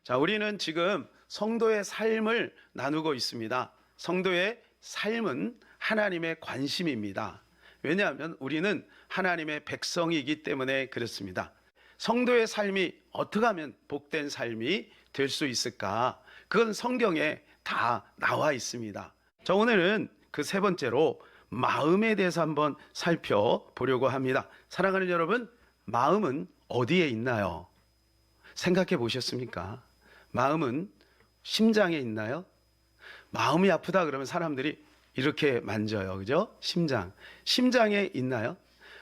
자, 우리는 지금 성도의 삶을 나누고 있습니다. 성도의 삶은 하나님의 관심입니다. 왜냐하면 우리는 하나님의 백성이기 때문에 그렇습니다. 성도의 삶이 어떻게 하면 복된 삶이 될 수 있을까? 그건 성경에 다 나와 있습니다. 자, 오늘은 그 세 번째로 마음에 대해서 한번 살펴보려고 합니다. 사랑하는 여러분, 마음은 어디에 있나요? 생각해 보셨습니까? 마음은 심장에 있나요? 마음이 아프다 그러면 사람들이 이렇게 만져요. 그죠? 심장. 심장에 있나요?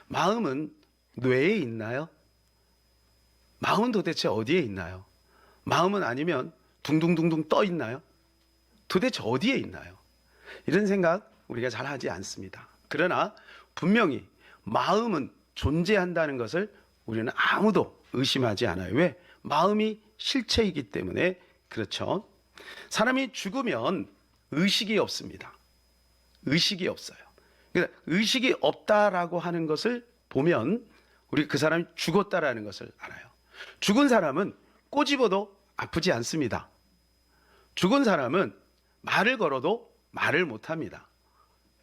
마음은 뇌에 있나요? 마음은 도대체 어디에 있나요? 마음은 아니면 둥둥둥둥 떠 있나요? 도대체 어디에 있나요? 이런 생각 우리가 잘 하지 않습니다. 그러나 분명히 마음은 존재한다는 것을 우리는 아무도 의심하지 않아요. 왜? 마음이 실체이기 때문에 그렇죠. 사람이 죽으면 의식이 없습니다. 의식이 없어요. 그러니까 의식이 없다라고 하는 것을 보면 우리 그 사람이 죽었다라는 것을 알아요. 죽은 사람은 꼬집어도 아프지 않습니다. 죽은 사람은 말을 걸어도 말을 못합니다.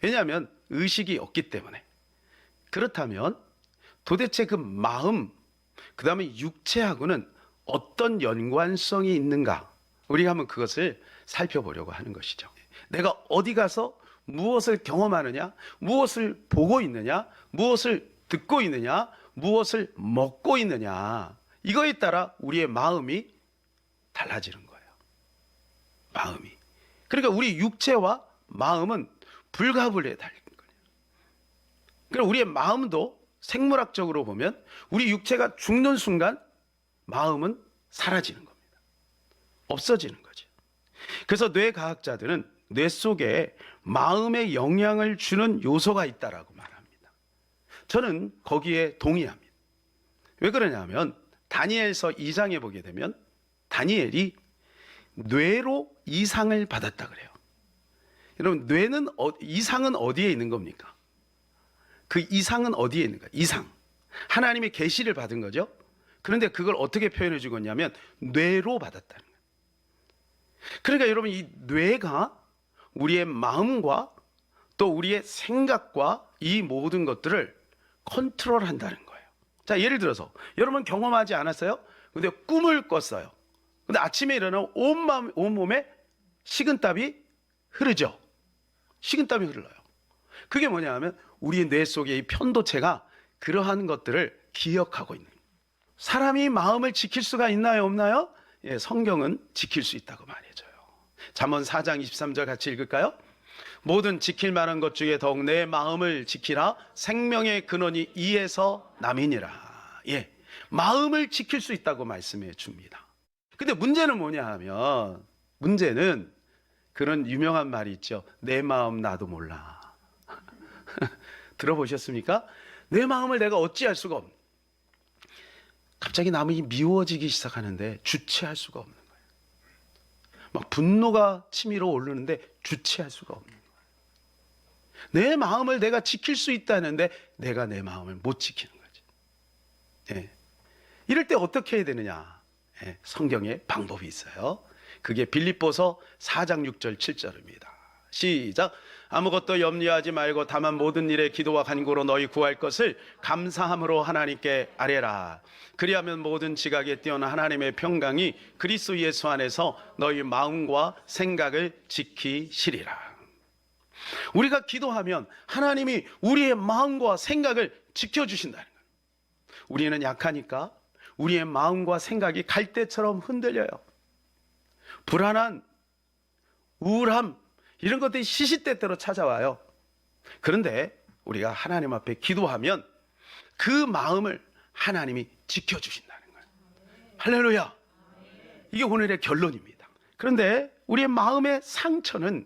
왜냐하면 의식이 없기 때문에. 그렇다면 도대체 그 마음, 그 다음에 육체하고는 어떤 연관성이 있는가? 우리가 한번 그것을 살펴보려고 하는 것이죠. 내가 어디 가서 무엇을 경험하느냐, 무엇을 보고 있느냐, 무엇을 듣고 있느냐, 무엇을 먹고 있느냐, 이거에 따라 우리의 마음이 달라지는 거예요. 마음이. 그러니까 우리 육체와 마음은 불가분리에 달린 거예요. 그러니까 우리의 마음도 생물학적으로 보면 우리 육체가 죽는 순간 마음은 사라지는 겁니다. 없어지는 거죠. 그래서 뇌과학자들은 뇌 속에 마음에 영향을 주는 요소가 있다라고 말합니다. 저는 거기에 동의합니다. 왜 그러냐면 다니엘서 2장에 보게 되면 다니엘이 뇌로 이상을 받았다 그래요. 여러분, 이상은 어디에 있는 겁니까? 그 이상은 어디에 있는가? 이상. 하나님의 계시를 받은 거죠. 그런데 그걸 어떻게 표현해 주겠냐면 뇌로 받았다는 거예요. 그러니까 여러분, 이 뇌가 우리의 마음과 또 우리의 생각과 이 모든 것들을 컨트롤한다는 거예요. 자, 예를 들어서 여러분 경험하지 않았어요? 근데 꿈을 꿨어요. 근데 아침에 일어나면 온몸에 식은땀이 흐르죠. 식은땀이 흘러요. 그게 뭐냐 하면 우리 뇌 속의 이 편도체가 그러한 것들을 기억하고 있는 거예요. 사람이 마음을 지킬 수가 있나요, 없나요? 예, 성경은 지킬 수 있다고 말해줘요. 잠언 4장 23절 같이 읽을까요? 모든 지킬 만한 것 중에 더욱 내 마음을 지키라. 생명의 근원이 이에서 남이니라. 예, 마음을 지킬 수 있다고 말씀해 줍니다. 근데 문제는 뭐냐 하면, 문제는 그런 유명한 말이 있죠. 내 마음 나도 몰라. 들어보셨습니까? 내 마음을 내가 어찌할 수가 없는. 갑자기 남이 미워지기 시작하는데 주체할 수가 없는 거예요. 막 분노가 치밀어 오르는데 주체할 수가 없는 거예요. 내 마음을 내가 지킬 수 있다는데 내가 내 마음을 못 지키는 거지. 예. 이럴 때 어떻게 해야 되느냐? 예. 성경에 방법이 있어요. 그게 빌립보서 4장 6절 7절입니다. 시작. 아무것도 염려하지 말고 다만 모든 일에 기도와 간구로 너희 구할 것을 감사함으로 하나님께 아뢰라. 그리하면 모든 지각에 뛰어난 하나님의 평강이 그리스도 예수 안에서 너희 마음과 생각을 지키시리라. 우리가 기도하면 하나님이 우리의 마음과 생각을 지켜주신다는 거예요. 우리는 약하니까 우리의 마음과 생각이 갈대처럼 흔들려요. 불안한, 우울함, 이런 것들이 시시때때로 찾아와요. 그런데 우리가 하나님 앞에 기도하면 그 마음을 하나님이 지켜주신다는 거예요. 할렐루야. 이게 오늘의 결론입니다. 그런데 우리의 마음의 상처는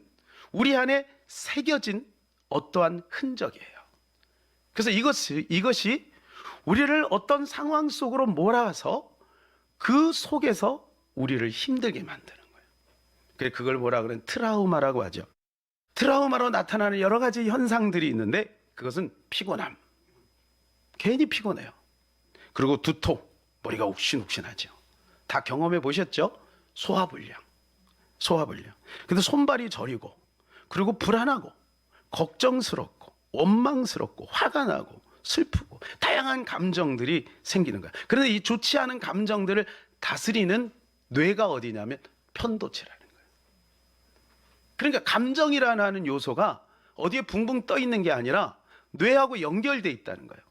우리 안에 새겨진 어떠한 흔적이에요. 그래서 이것이 우리를 어떤 상황 속으로 몰아서 그 속에서 우리를 힘들게 만드는 거예요. 그래서 그걸 뭐라 그러면 트라우마라고 하죠. 트라우마로 나타나는 여러 가지 현상들이 있는데 그것은 피곤함. 괜히 피곤해요. 그리고 두통, 머리가 욱신욱신하죠. 다 경험해 보셨죠? 소화불량. 근데 손발이 저리고, 그리고 불안하고, 걱정스럽고, 원망스럽고, 화가 나고, 슬프고, 다양한 감정들이 생기는 거야. 그런데 이 좋지 않은 감정들을 다스리는 뇌가 어디냐면 편도체라는 거예요. 그러니까 감정이라는 요소가 어디에 붕붕 떠 있는 게 아니라 뇌하고 연결돼 있다는 거예요.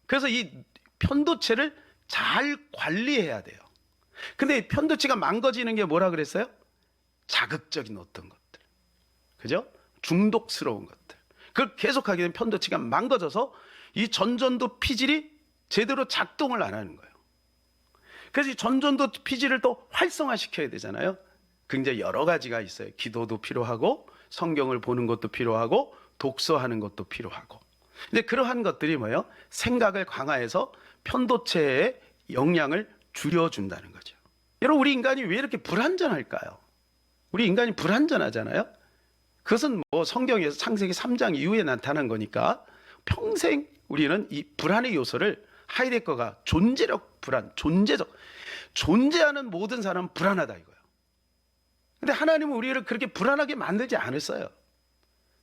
그래서 이 편도체를 잘 관리해야 돼요. 근데 편도체가 망가지는 게 뭐라 그랬어요? 자극적인 어떤 것들, 그죠? 중독스러운 것들, 그걸 계속하게 되면 편도체가 망가져서 이 전전도 피질이 제대로 작동을 안 하는 거예요. 그래서 이 전전도 피질을 또 활성화시켜야 되잖아요. 굉장히 여러 가지가 있어요. 기도도 필요하고, 성경을 보는 것도 필요하고, 독서하는 것도 필요하고. 근데 그러한 것들이 뭐예요? 생각을 강화해서 편도체의 영향을 줄여준다는 거죠. 여러분, 우리 인간이 왜 이렇게 불완전할까요? 우리 인간이 불완전하잖아요. 그것은 뭐 성경에서 창세기 3장 이후에 나타난 거니까 평생 우리는 이 불안의 요소를, 하이데거가 존재적 불안, 존재하는 모든 사람은 불안하다 이거예요. 근데 하나님은 우리를 그렇게 불안하게 만들지 않았어요.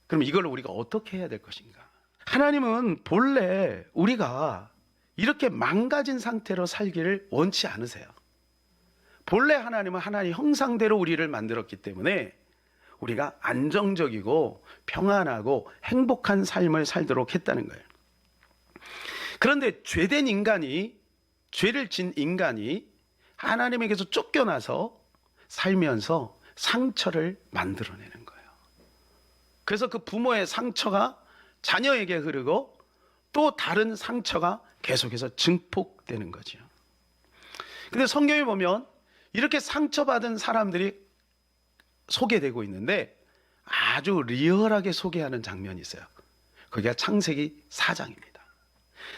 그럼 이걸 우리가 어떻게 해야 될 것인가? 하나님은 본래 우리가 이렇게 망가진 상태로 살기를 원치 않으세요. 본래 하나님은 하나님 형상대로 우리를 만들었기 때문에 우리가 안정적이고 평안하고 행복한 삶을 살도록 했다는 거예요. 그런데 죄된 인간이, 죄를 진 인간이 하나님에게서 쫓겨나서 살면서 상처를 만들어내는 거예요. 그래서 그 부모의 상처가 자녀에게 흐르고 또 다른 상처가 계속해서 증폭되는 거죠. 근데 성경에 보면 이렇게 상처받은 사람들이 소개되고 있는데 아주 리얼하게 소개하는 장면이 있어요. 거기가 창세기 4장입니다.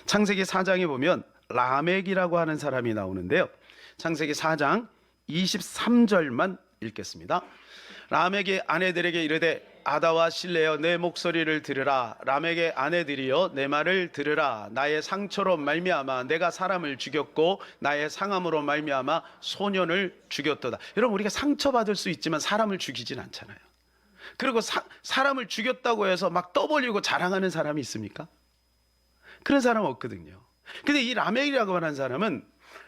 창세기 4장에 보면 라멕이라고 하는 사람이 나오는데요. 창세기 4장 23절만 읽겠습니다. 라멕의 아내들에게 이르되 아다와 실레여 내 목소리를 들으라. 라멕의 아내들이여 내 말을 들으라. 나의 상처로 말미암아 내가 사람을 죽였고 나의 상함으로 말미암아 소년을 죽였도다. 여러분, 우리가 상처받을 수 있지만 사람을 죽이진 않잖아요. 그리고 사람을 죽였다고 해서 막 떠벌리고 자랑하는 사람이 있습니까? 그런 사람은 없거든요. 근데 이 라멕이라고 하는 사람은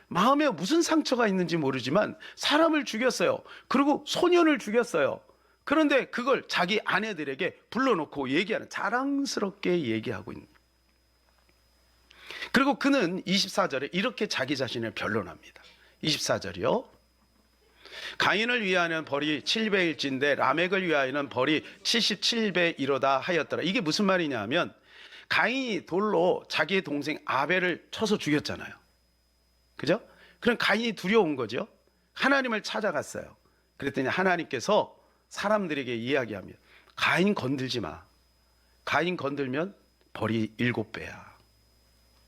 마음에 무슨 상처가 있는지 모르지만 사람을 죽였어요. 그리고 소년을 죽였어요. 그런데 그걸 자기 아내들에게 불러놓고 얘기하는, 자랑스럽게 얘기하고 있는. 그리고 그는 24절에 이렇게 자기 자신을 변론합니다. 24절이요. 가인을 위하여는 벌이 7배일진데 라멕을 위하여는 벌이 77배이로다 하였더라. 이게 무슨 말이냐 하면 가인이 돌로 자기의 동생 아벨을 쳐서 죽였잖아요. 그죠? 그럼 가인이 두려운 거죠. 하나님을 찾아갔어요. 그랬더니 하나님께서 사람들에게 이야기하며 가인 건들지 마. 가인 건들면 벌이 7배야.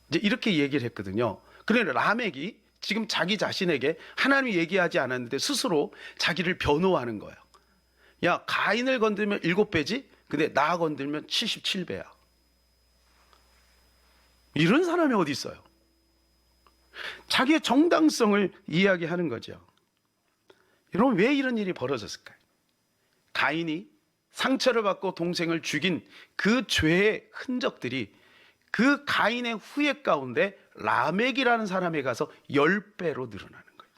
이제 이렇게 얘기를 했거든요. 그런데 라멕이 지금 자기 자신에게 하나님이 얘기하지 않았는데 스스로 자기를 변호하는 거예요. 야, 가인을 건들면 7배지? 근데 나 건들면 77배야. 이런 사람이 어디 있어요? 자기의 정당성을 이야기하는 거죠. 여러분, 왜 이런 일이 벌어졌을까요? 가인이 상처를 받고 동생을 죽인 그 죄의 흔적들이 그 가인의 후예 가운데 라멕이라는 사람에 가서 10배로 늘어나는 거예요.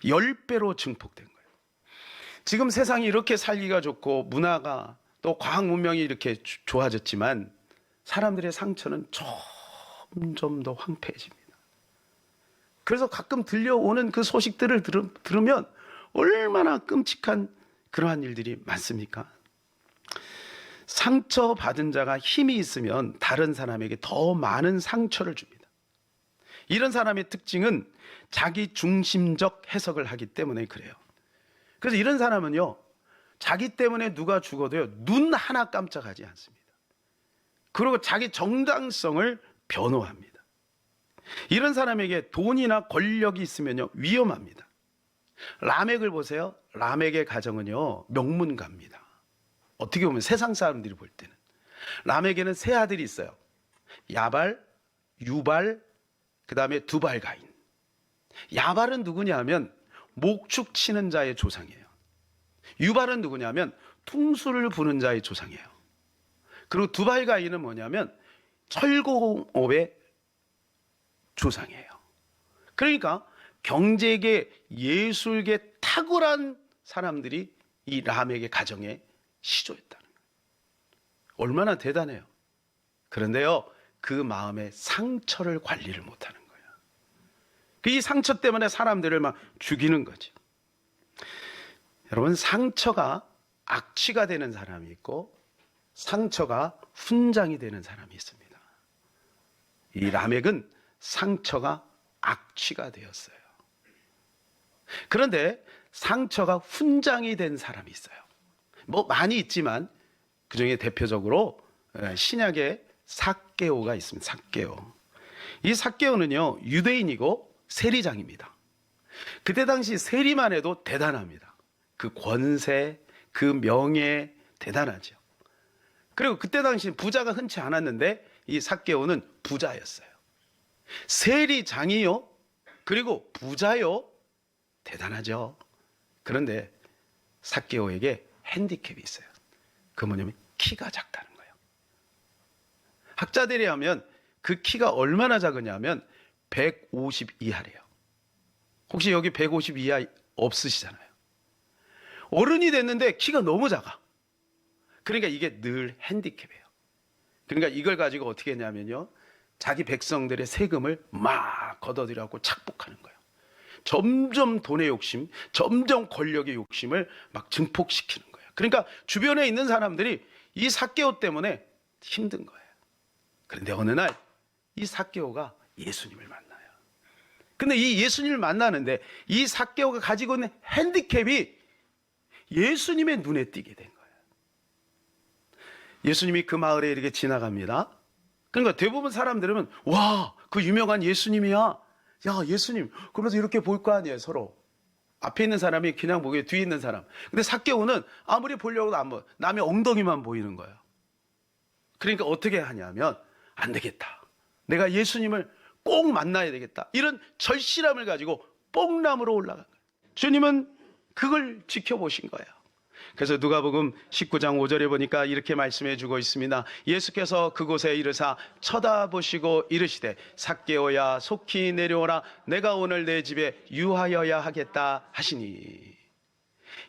10배로 증폭된 거예요. 지금 세상이 이렇게 살기가 좋고 문화가 또 과학 문명이 이렇게 좋아졌지만 사람들의 상처는 점점 더 황폐해집니다. 그래서 가끔 들려오는 그 소식들을 들으면 얼마나 끔찍한 그러한 일들이 많습니까? 상처받은 자가 힘이 있으면 다른 사람에게 더 많은 상처를 줍니다. 이런 사람의 특징은 자기 중심적 해석을 하기 때문에 그래요. 그래서 이런 사람은요, 자기 때문에 누가 죽어도요, 눈 하나 깜짝하지 않습니다. 그리고 자기 정당성을 변호합니다. 이런 사람에게 돈이나 권력이 있으면요, 위험합니다. 라멕을 보세요. 라멕의 가정은요, 명문가입니다. 어떻게 보면 세상 사람들이 볼 때는. 라멕에는 세 아들이 있어요. 야발, 유발, 그 다음에 두발 가인. 야발은 누구냐 하면 목축 치는 자의 조상이에요. 유발은 누구냐면 풍수를 부는 자의 조상이에요. 그리고 두발가인은 뭐냐면 철공업의 조상이에요. 그러니까 경제계, 예술계 탁월한 사람들이 이 라멕의 가정에 시조했다는 거예요. 얼마나 대단해요. 그런데요, 그 마음의 상처를 관리를 못하는 거예요. 이 상처 때문에 사람들을 막 죽이는 거죠. 여러분, 상처가 악취가 되는 사람이 있고 상처가 훈장이 되는 사람이 있습니다. 이 라멕은 상처가 악취가 되었어요. 그런데 상처가 훈장이 된 사람이 있어요. 뭐 많이 있지만 그 중에 대표적으로 신약의 삭개오가 있습니다. 삭개오. 이 삭개오는요, 유대인이고 세리장입니다. 그때 당시 세리만 해도 대단합니다. 그 권세, 그 명예 대단하죠. 그리고 그때 당시 부자가 흔치 않았는데 이 삭개오는 부자였어요. 세리장이요, 그리고 부자요, 대단하죠. 그런데 삭개오에게 핸디캡이 있어요. 그 뭐냐면 키가 작다는 거예요. 학자들이 하면 그 키가 얼마나 작으냐면 150 이하래요. 혹시 여기 150 이하 없으시잖아요. 어른이 됐는데 키가 너무 작아. 그러니까 이게 늘 핸디캡이에요. 그러니까 이걸 가지고 어떻게 했냐면요, 자기 백성들의 세금을 막 걷어들여갖고 착복하는 거예요. 점점 돈의 욕심, 점점 권력의 욕심을 막 증폭시키는 거예요. 그러니까 주변에 있는 사람들이 이 삭개오 때문에 힘든 거예요. 그런데 어느 날 이 삭개오가 예수님을 만나요. 근데 이 예수님을 만나는데 이 삭개오가 가지고 있는 핸디캡이 예수님의 눈에 띄게 된 거예요. 예수님이 그 마을에 이렇게 지나갑니다. 그러니까 대부분 사람들은 와, 그 유명한 예수님이야. 야, 예수님. 그러면서 이렇게 볼 거 아니에요, 서로. 앞에 있는 사람이 그냥 보기에 뒤에 있는 사람. 근데 삭개오는 아무리 보려고도 안 보여. 남의 엉덩이만 보이는 거예요. 그러니까 어떻게 하냐면, 안 되겠다. 내가 예수님을 꼭 만나야 되겠다. 이런 절실함을 가지고 뽕나무로 올라간 거예요. 주님은 그걸 지켜보신 거예요. 그래서 누가복음 19장 5절에 보니까 이렇게 말씀해 주고 있습니다. 예수께서 그곳에 이르사 쳐다보시고 이르시되 삭개오야 속히 내려오라. 내가 오늘 내 집에 유하여야 하겠다 하시니.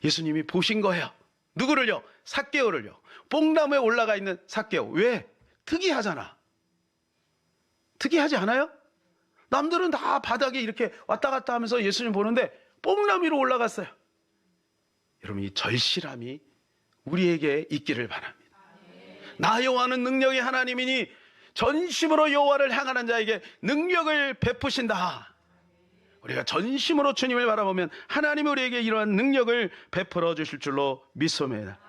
예수님이 보신 거예요. 누구를요? 삭개오를요. 뽕나무에 올라가 있는 삭개오. 왜? 특이하잖아. 특이하지 않아요? 남들은 다 바닥에 이렇게 왔다 갔다 하면서 예수님 보는데 뽕나무 위로 올라갔어요. 여러분, 이 절실함이 우리에게 있기를 바랍니다. 나 여호와는 능력의 하나님이니 전심으로 여호와를 향하는 자에게 능력을 베푸신다. 우리가 전심으로 주님을 바라보면 하나님이 우리에게 이러한 능력을 베풀어 주실 줄로 믿습니다.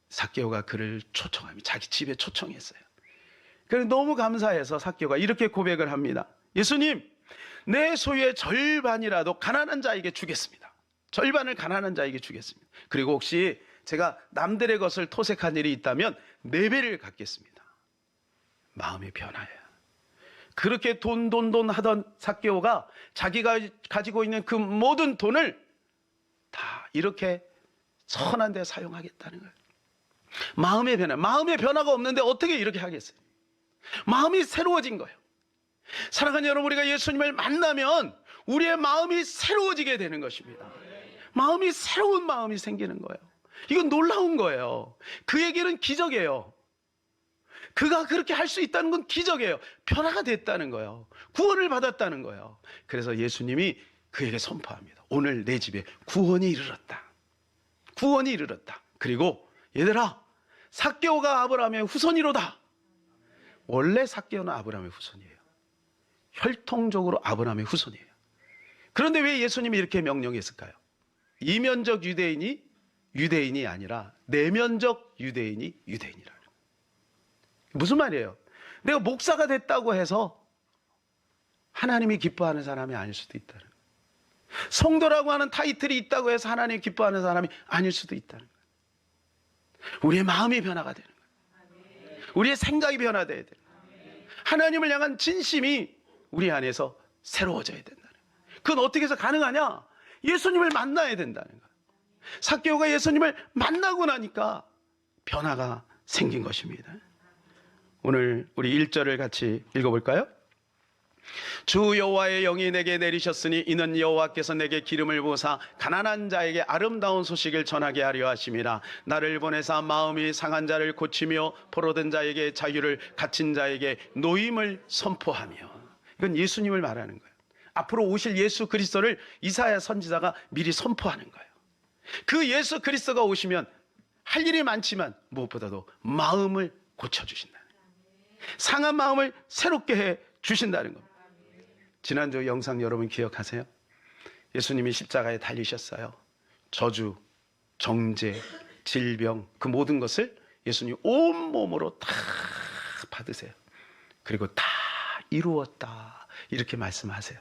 삭개오가 그를 초청합니다. 자기 집에 초청했어요. 그래서 너무 감사해서 삭개오가 이렇게 고백을 합니다. 예수님, 내 소유의 절반이라도 가난한 자에게 주겠습니다. 절반을 가난한 자에게 주겠습니다. 그리고 혹시 제가 남들의 것을 토색한 일이 있다면 4배를 갚겠습니다. 마음의 변화예요. 그렇게 돈 하던 삭개오가 자기가 가지고 있는 그 모든 돈을 다 이렇게 선한 데 사용하겠다는 거예요. 마음의 변화. 마음의 변화가 없는데 어떻게 이렇게 하겠어요? 마음이 새로워진 거예요. 사랑하는 여러분, 우리가 예수님을 만나면 우리의 마음이 새로워지게 되는 것입니다. 마음이 새로운 마음이 생기는 거예요. 이건 놀라운 거예요. 그에게는 기적이에요. 그가 그렇게 할 수 있다는 건 기적이에요. 변화가 됐다는 거예요. 구원을 받았다는 거예요. 그래서 예수님이 그에게 선포합니다. 오늘 내 집에 구원이 이르렀다. 구원이 이르렀다. 그리고 얘들아, 삭개오가 아브라함의 후손이로다. 원래 삭개오는 아브라함의 후손이에요. 혈통적으로 아브라함의 후손이에요. 그런데 왜 예수님이 이렇게 명령했을까요? 이면적 유대인이 유대인이 아니라 내면적 유대인이 유대인이라. 무슨 말이에요? 내가 목사가 됐다고 해서 하나님이 기뻐하는 사람이 아닐 수도 있다는 거예요. 성도라고 하는 타이틀이 있다고 해서 하나님이 기뻐하는 사람이 아닐 수도 있다는 거예요. 우리의 마음이 변화가 되는 거예요. 우리의 생각이 변화돼야 돼요. 하나님을 향한 진심이 우리 안에서 새로워져야 된다는 거예요. 그건 어떻게 해서 가능하냐? 예수님을 만나야 된다는 거예요. 삭개오가 예수님을 만나고 나니까 변화가 생긴 것입니다. 오늘 우리 1절을 같이 읽어볼까요? 주 여호와의 영이 내게 내리셨으니 이는 여호와께서 내게 기름을 부으사 가난한 자에게 아름다운 소식을 전하게 하려 하심이라. 나를 보내사 마음이 상한 자를 고치며 포로된 자에게 자유를, 갇힌 자에게 노임을 선포하며. 이건 예수님을 말하는 거예요. 앞으로 오실 예수 그리스도를 이사야 선지자가 미리 선포하는 거예요. 그 예수 그리스도가 오시면 할 일이 많지만 무엇보다도 마음을 고쳐주신다는 거예요. 상한 마음을 새롭게 해 주신다는 겁니다. 지난주 영상 여러분 기억하세요? 예수님이 십자가에 달리셨어요. 저주, 정죄, 질병, 그 모든 것을 예수님 온몸으로 다 받으세요. 그리고 다 이루었다 이렇게 말씀하세요.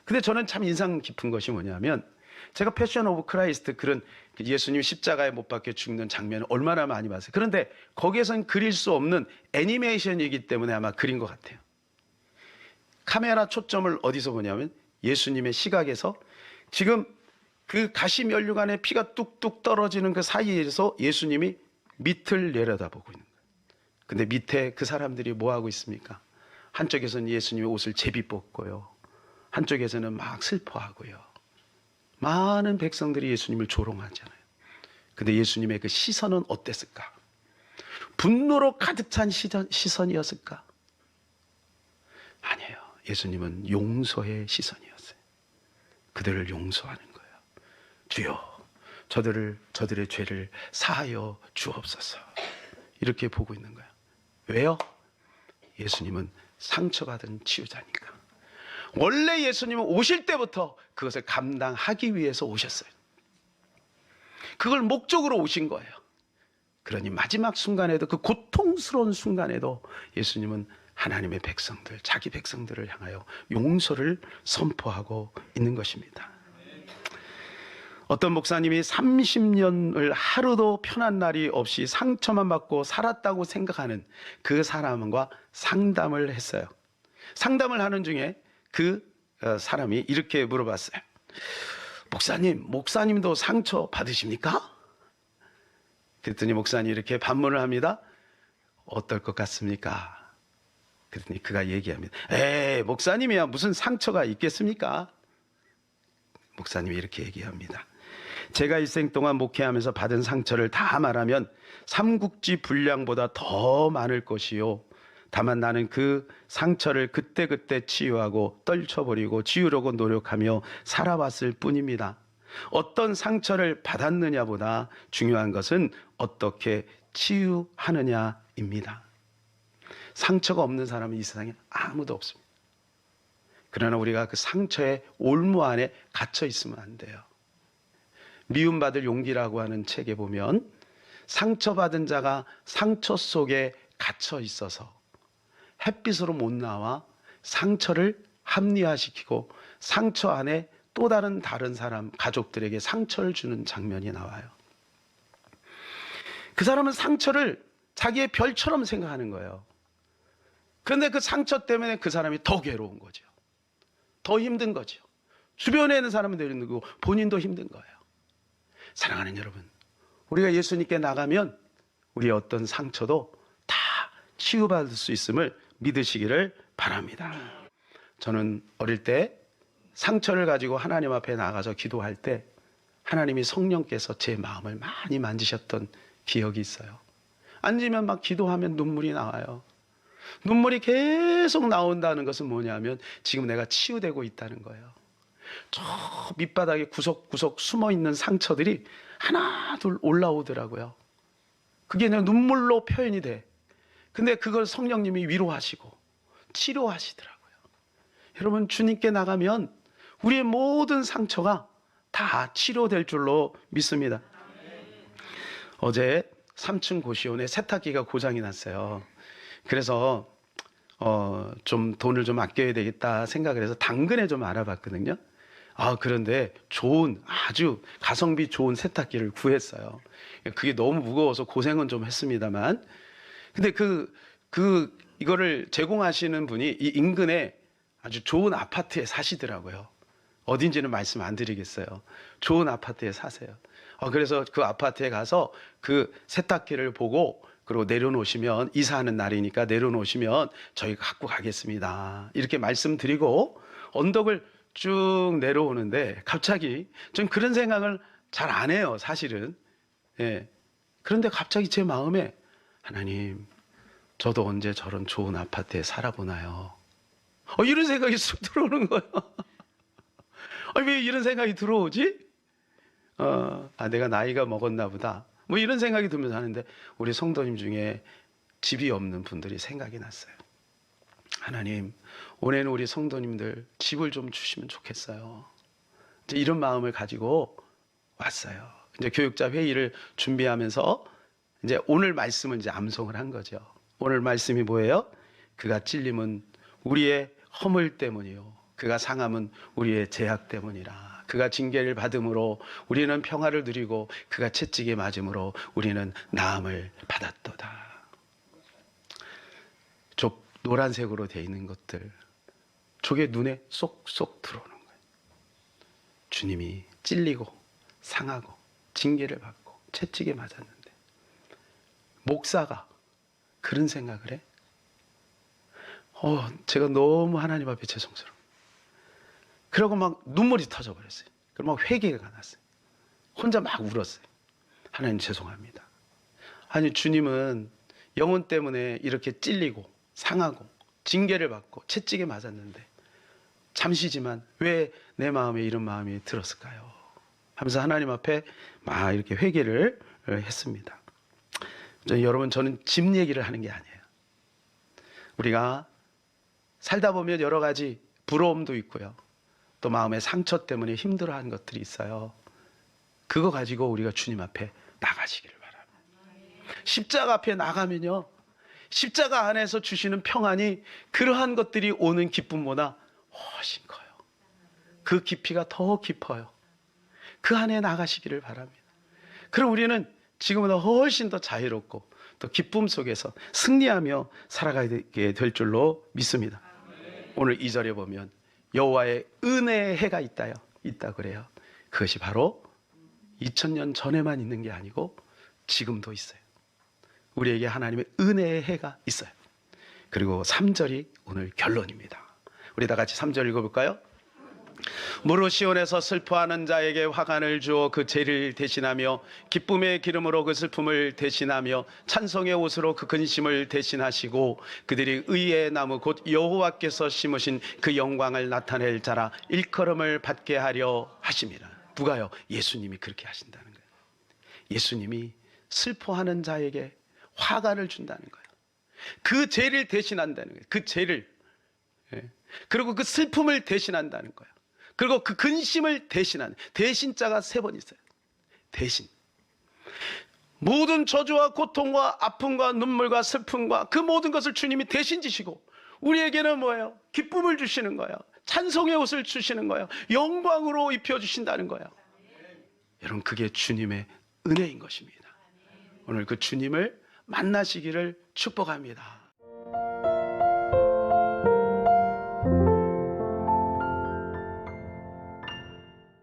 근데 저는 참 인상 깊은 것이 뭐냐면, 제가 패션 오브 크라이스트, 그런 예수님 십자가에 못 박혀 죽는 장면을 얼마나 많이 봤어요. 그런데 거기에선 그릴 수 없는 애니메이션이기 때문에 아마 그린 것 같아요. 카메라 초점을 어디서 보냐면 예수님의 시각에서 지금 그 가시면류관에 피가 뚝뚝 떨어지는 그 사이에서 예수님이 밑을 내려다보고 있는 거예요. 근데 밑에 그 사람들이 뭐 하고 있습니까? 한쪽에서는 예수님의 옷을 제비 뽑고요, 한쪽에서는 막 슬퍼하고요. 많은 백성들이 예수님을 조롱하잖아요. 근데 예수님의 그 시선은 어땠을까? 분노로 가득 찬 시선이었을까? 아니에요. 예수님은 용서의 시선이었어요. 그들을 용서하는 거예요. 주여, 저들의 죄를 사하여 주옵소서. 이렇게 보고 있는 거예요. 왜요? 예수님은 상처받은 치유자니까. 원래 예수님은 오실 때부터 그것을 감당하기 위해서 오셨어요. 그걸 목적으로 오신 거예요. 그러니 마지막 순간에도, 그 고통스러운 순간에도 예수님은 하나님의 백성들, 자기 백성들을 향하여 용서를 선포하고 있는 것입니다. 어떤 목사님이 30년을 하루도 편한 날이 없이 상처만 받고 살았다고 생각하는 그 사람과 상담을 했어요. 상담을 하는 중에 그 사람이 이렇게 물어봤어요. 목사님도 상처 받으십니까? 그랬더니 목사님이 이렇게 반문을 합니다. 어떨 것 같습니까? 그랬더니 그가 얘기합니다. 목사님이야 무슨 상처가 있겠습니까? 목사님이 이렇게 얘기합니다. 제가 일생 동안 목회하면서 받은 상처를 다 말하면 삼국지 분량보다 더 많을 것이요. 다만 나는 그 상처를 그때그때 치유하고 떨쳐버리고 지우려고 노력하며 살아왔을 뿐입니다. 어떤 상처를 받았느냐보다 중요한 것은 어떻게 치유하느냐입니다. 상처가 없는 사람은 이 세상에 아무도 없습니다. 그러나 우리가 그 상처의 올무 안에 갇혀 있으면 안 돼요. 미움받을 용기라고 하는 책에 보면 상처받은 자가 상처 속에 갇혀 있어서 햇빛으로 못 나와 상처를 합리화시키고 상처 안에 또 다른 사람, 가족들에게 상처를 주는 장면이 나와요. 그 사람은 상처를 자기의 별처럼 생각하는 거예요. 그런데 그 상처 때문에 그 사람이 더 괴로운 거죠. 더 힘든 거죠. 주변에 있는 사람도 힘들고 본인도 힘든 거예요. 사랑하는 여러분, 우리가 예수님께 나가면 우리의 어떤 상처도 다 치유받을 수 있음을 믿으시기를 바랍니다. 저는 어릴 때 상처를 가지고 하나님 앞에 나가서 기도할 때 하나님이 성령께서 제 마음을 많이 만지셨던 기억이 있어요. 앉으면 막 기도하면 눈물이 나와요. 눈물이 계속 나온다는 것은 뭐냐면 지금 내가 치유되고 있다는 거예요. 저 밑바닥에 구석구석 숨어있는 상처들이 하나 둘 올라오더라고요. 그게 그냥 눈물로 표현이 돼. 근데 그걸 성령님이 위로하시고 치료하시더라고요. 여러분, 주님께 나가면 우리의 모든 상처가 다 치료될 줄로 믿습니다. 어제 3층 고시원에 세탁기가 고장이 났어요. 그래서 좀 돈을 좀 아껴야 되겠다 생각을 해서 당근에 좀 알아봤거든요. 그런데 아주 가성비 좋은 세탁기를 구했어요. 그게 너무 무거워서 고생은 좀 했습니다만, 근데 이거를 제공하시는 분이 이 인근에 아주 좋은 아파트에 사시더라고요. 어딘지는 말씀 안 드리겠어요. 좋은 아파트에 사세요. 그래서 그 아파트에 가서 그 세탁기를 보고, 그리고 내려놓으시면, 이사하는 날이니까 내려놓으시면 저희가 갖고 가겠습니다, 이렇게 말씀드리고 언덕을 쭉 내려오는데 갑자기 좀 그런 생각을 잘 안 해요, 사실은. 예. 그런데 갑자기 제 마음에, 하나님, 저도 언제 저런 좋은 아파트에 살아보나요? 이런 생각이 쑥 들어오는 거예요. 왜 이런 생각이 들어오지? 내가 나이가 먹었나 보다, 뭐 이런 생각이 들면서 하는데, 우리 성도님 중에 집이 없는 분들이 생각이 났어요. 하나님, 올해는 우리 성도님들 집을 좀 주시면 좋겠어요. 이제 이런 마음을 가지고 왔어요. 이제 교육자 회의를 준비하면서 이제 오늘 말씀을 이제 암송을 한 거죠. 오늘 말씀이 뭐예요? 그가 찔림은 우리의 허물 때문이요, 그가 상함은 우리의 죄악 때문이라. 그가 징계를 받음으로 우리는 평화를 누리고 그가 채찍에 맞음으로 우리는 나음을 받았도다. 노란색으로 되어 있는 것들, 저게 눈에 쏙쏙 들어오는 거예요. 주님이 찔리고 상하고 징계를 받고 채찍에 맞았는데 목사가 그런 생각을 해? 제가 너무 하나님 앞에 죄송스러워. 그러고 막 눈물이 터져버렸어요. 그리고 막 회개가 났어요. 혼자 막 울었어요. 하나님 죄송합니다. 아니, 주님은 영혼 때문에 이렇게 찔리고 상하고 징계를 받고 채찍에 맞았는데 잠시지만 왜 내 마음에 이런 마음이 들었을까요? 하면서 하나님 앞에 막 이렇게 회개를 했습니다. 여러분, 저는 집 얘기를 하는 게 아니에요. 우리가 살다 보면 여러 가지 부러움도 있고요, 또 마음의 상처 때문에 힘들어하는 것들이 있어요. 그거 가지고 우리가 주님 앞에 나가시기를 바랍니다. 십자가 앞에 나가면요, 십자가 안에서 주시는 평안이 그러한 것들이 오는 기쁨보다 훨씬 커요. 그 깊이가 더 깊어요. 그 안에 나가시기를 바랍니다. 그럼 우리는 지금보다 훨씬 더 자유롭고 또 기쁨 속에서 승리하며 살아가게 될 줄로 믿습니다. 오늘 2절에 보면 여호와의 은혜의 해가 있다 그래요. 그것이 바로 2000년 전에만 있는 게 아니고 지금도 있어요. 우리에게 하나님의 은혜의 해가 있어요. 그리고 3절이 오늘 결론입니다. 우리 다 같이 3절 읽어볼까요? 무릇 시온에서 슬퍼하는 자에게 화관을 주어 그 죄를 대신하며 기쁨의 기름으로 그 슬픔을 대신하며 찬송의 옷으로 그 근심을 대신하시고 그들이 의의 나무 곧 여호와께서 심으신 그 영광을 나타낼 자라 일컬음을 받게 하려 하심이라. 누가요? 예수님이 그렇게 하신다는 거예요. 예수님이 슬퍼하는 자에게 화관을 준다는 거예요. 그 죄를 대신한다는 거예요. 그 죄를. 그리고 그 슬픔을 대신한다는 거예요. 그리고 그 근심을 대신하는, 대신자가 3번 있어요. 대신. 모든 저주와 고통과 아픔과 눈물과 슬픔과 그 모든 것을 주님이 대신 지시고 우리에게는 뭐예요? 기쁨을 주시는 거예요. 찬송의 옷을 주시는 거예요. 영광으로 입혀주신다는 거예요. 여러분, 그게 주님의 은혜인 것입니다. 오늘 그 주님을 만나시기를 축복합니다.